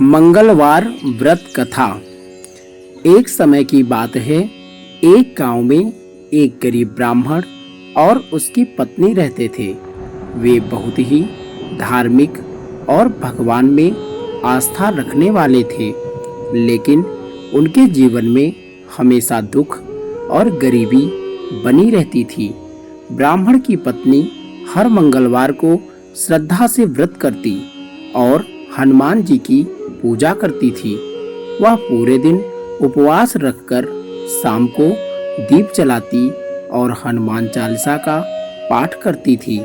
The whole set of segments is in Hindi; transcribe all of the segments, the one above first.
मंगलवार व्रत कथा। एक समय की बात है, एक गांव में एक गरीब ब्राह्मण और उसकी पत्नी रहते थे। वे बहुत ही धार्मिक और भगवान में आस्था रखने वाले थे, लेकिन उनके जीवन में हमेशा दुख और गरीबी बनी रहती थी। ब्राह्मण की पत्नी हर मंगलवार को श्रद्धा से व्रत करती और हनुमान जी की पूजा करती थी। वह पूरे दिन उपवास रखकर शाम को दीप जलाती और हनुमान चालीसा का पाठ करती थी।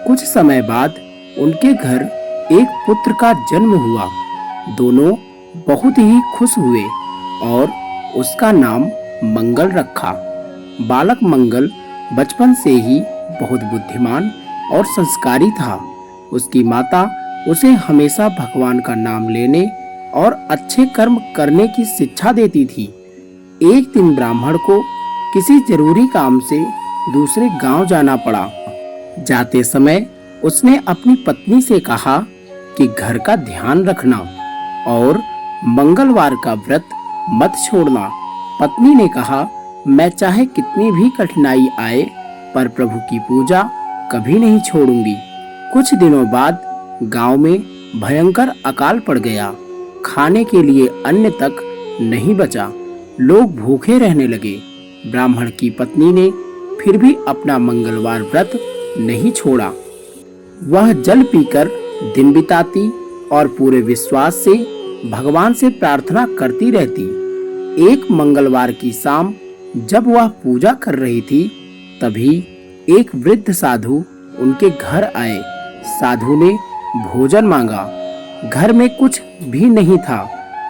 कुछ समय बाद उनके घर एक पुत्र का जन्म हुआ। दोनों बहुत ही खुश हुए और उसका नाम मंगल रखा। बालक मंगल बचपन से ही बहुत बुद्धिमान और संस्कारी था। उसकी माता उसे हमेशा भगवान का नाम लेने और अच्छे कर्म करने की शिक्षा देती थी। एक दिन ब्राह्मण को किसी जरूरी काम से दूसरे गांव जाना पड़ा। जाते समय उसने अपनी पत्नी से कहा कि घर का ध्यान रखना और मंगलवार का व्रत मत छोड़ना। पत्नी ने कहा, मैं चाहे कितनी भी कठिनाई आए पर प्रभु की पूजा कभी नहीं छोड़ूंगी। कुछ दिनों बाद गांव में भयंकर अकाल पड़ गया। खाने के लिए अन्न तक नहीं बचा। लोग भूखे रहने लगे। ब्राह्मण की पत्नी ने फिर भी अपना मंगलवार व्रत नहीं छोड़ा। वह जल पीकर दिन बिताती और पूरे विश्वास से भगवान से प्रार्थना करती रहती। एक मंगलवार की शाम जब वह पूजा कर रही थी, तभी एक वृद्ध साधु उनके घर आए। साधु ने भोजन मांगा। घर में कुछ भी नहीं था।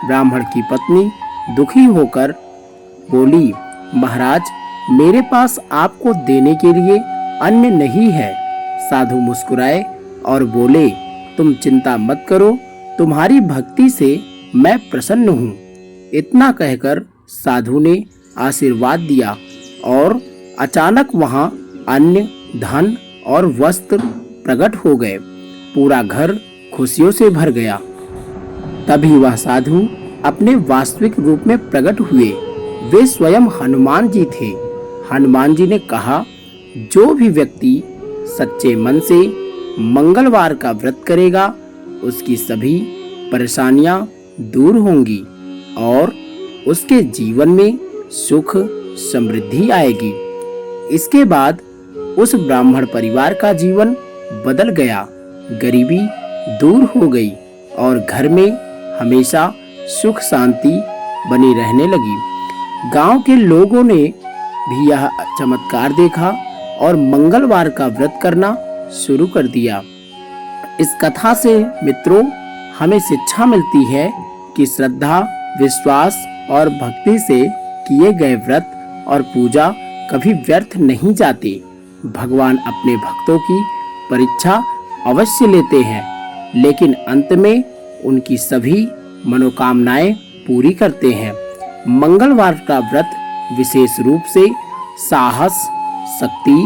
ब्राह्मण की पत्नी दुखी होकर बोली, महाराज, मेरे पास आपको देने के लिए अन्न नहीं है। साधु मुस्कुराए और बोले, तुम चिंता मत करो, तुम्हारी भक्ति से मैं प्रसन्न हूँ। इतना कहकर साधु ने आशीर्वाद दिया और अचानक वहाँ अन्न, धन और वस्त्र प्रकट हो गए। पूरा घर खुशियों से भर गया। तभी वह साधु अपने वास्तविक रूप में प्रकट हुए। वे स्वयं हनुमान जी थे। हनुमान जी ने कहा, जो भी व्यक्ति सच्चे मन से मंगलवार का व्रत करेगा, उसकी सभी परेशानियां दूर होंगी और उसके जीवन में सुख समृद्धि आएगी। इसके बाद उस ब्राह्मण परिवार का जीवन बदल गया। गरीबी दूर हो गई और घर में हमेशा सुख शांति बनी रहने लगी। गांव के लोगों ने भी यह चमत्कार देखा और मंगलवार का व्रत करना शुरू कर दिया। इस कथा से मित्रों हमें शिक्षा मिलती है कि श्रद्धा, विश्वास और भक्ति से किए गए व्रत और पूजा कभी व्यर्थ नहीं जाते। भगवान अपने भक्तों की परीक्षा अवश्य लेते हैं, लेकिन अंत में उनकी सभी मनोकामनाएं पूरी करते हैं। मंगलवार का व्रत विशेष रूप से साहस, शक्ति,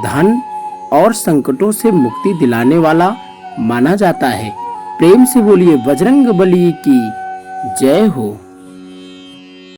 धन और संकटों से मुक्ति दिलाने वाला माना जाता है। प्रेम से बोलिए बजरंग बली की जय हो।